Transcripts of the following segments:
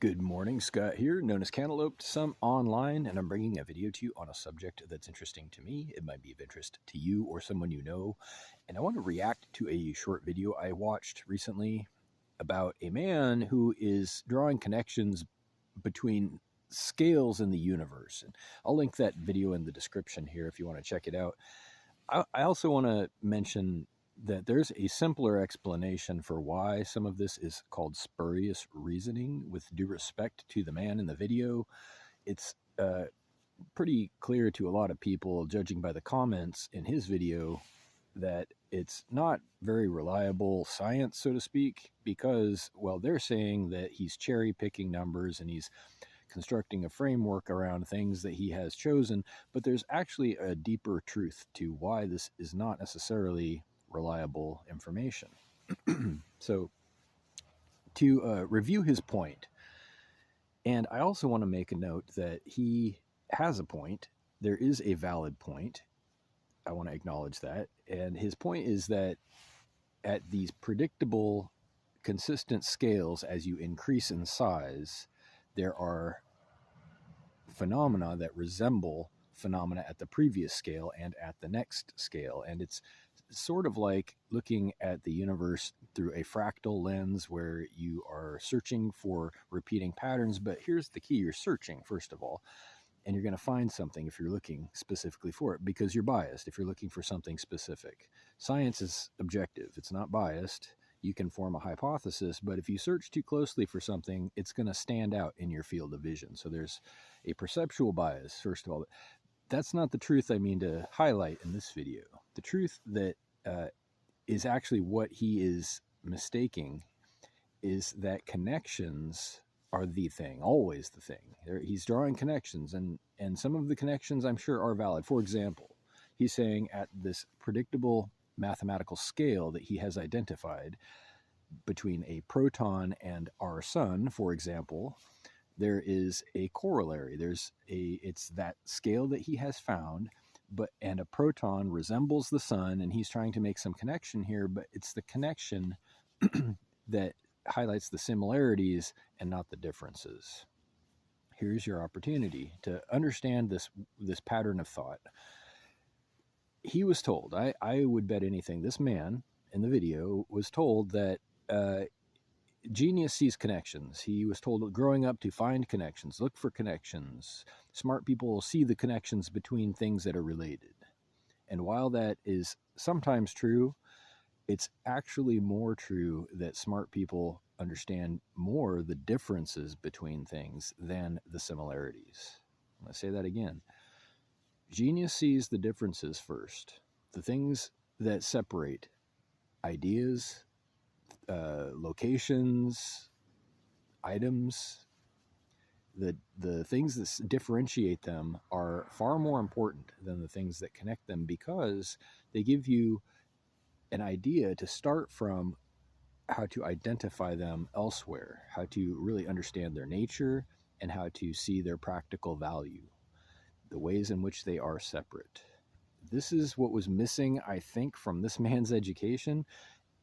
Good morning, Scott here, known as Cantaloupe to some online, and I'm bringing a video to you on a subject that's interesting to me. It might be of interest to you or someone you know, and I want to react to a short video I watched recently about a man who is drawing connections between scales in the universe. And I'll link that video in the description here if you want to check it out. I also want to mention that there's a simpler explanation for why some of this is called spurious reasoning. With due respect to the man in the video, it's pretty clear to a lot of people, judging by the comments in his video, that it's not very reliable science, so to speak, because, well, they're saying that he's cherry picking numbers and he's constructing a framework around things that he has chosen, but there's actually a deeper truth to why this is not necessarily reliable information. So to review his point, and I also want to make a note that he has a point. There is a valid point. I want to acknowledge that. And his point is that at these predictable, consistent scales, as you increase in size, there are phenomena that resemble phenomena at the previous scale and at the next scale. And it's sort of like looking at the universe through a fractal lens where you are searching for repeating patterns. But here's the key: you're searching, first of all, and you're going to find something if you're looking specifically for it, because you're biased if you're looking for something specific. Science is objective, it's not biased. You can form a hypothesis, but if you search too closely for something, it's going to stand out in your field of vision. So there's a perceptual bias, first of all. That's not the truth I mean to highlight in this video. The truth that is actually what he is mistaking is that connections are the thing, always the thing. He's drawing connections, and some of the connections I'm sure are valid. For example, he's saying at this predictable mathematical scale that he has identified between a proton and our sun, for example, there is a corollary. It's that scale that he has found, and a proton resembles the sun, and he's trying to make some connection here, but it's the connection that highlights the similarities and not the differences. Here's your opportunity to understand this pattern of thought. He was told, I would bet anything, this man in the video was told that genius sees connections. He was told growing up to find connections, look for connections. Smart people see the connections between things that are related. And while that is sometimes true, it's actually more true that smart people understand more the differences between things than the similarities. Let's say that again. Genius sees the differences first, the things that separate ideas, locations, items. The things that differentiate them are far more important than the things that connect them, because they give you an idea to start from how to identify them elsewhere, how to really understand their nature, and how to see their practical value, the ways in which they are separate. This is what was missing, I think, from this man's education,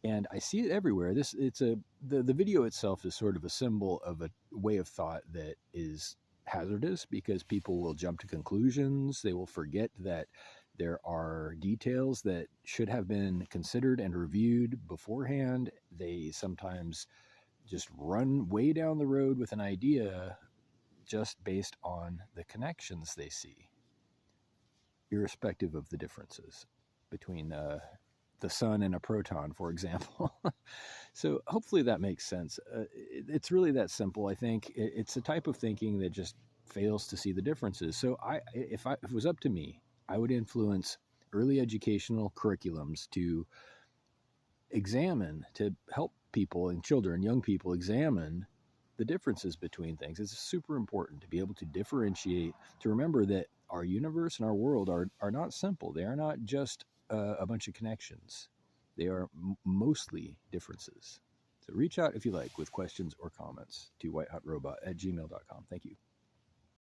and I see it everywhere. The video itself is sort of a symbol of a way of thought that is hazardous, because people will jump to conclusions. They will forget that there are details that should have been considered and reviewed beforehand. They sometimes just run way down the road with an idea just based on the connections they see, irrespective of the differences between the sun and a proton, for example. So hopefully that makes sense. It's really that simple, I think. It's a type of thinking that just fails to see the differences. So if it was up to me, I would influence early educational curriculums to help people and children, young people, examine the differences between things. It's super important to be able to differentiate, to remember that our universe and our world are not simple. They are not just a bunch of connections. They are mostly differences. So reach out if you like with questions or comments to whitehotrobot@gmail.com. Thank you.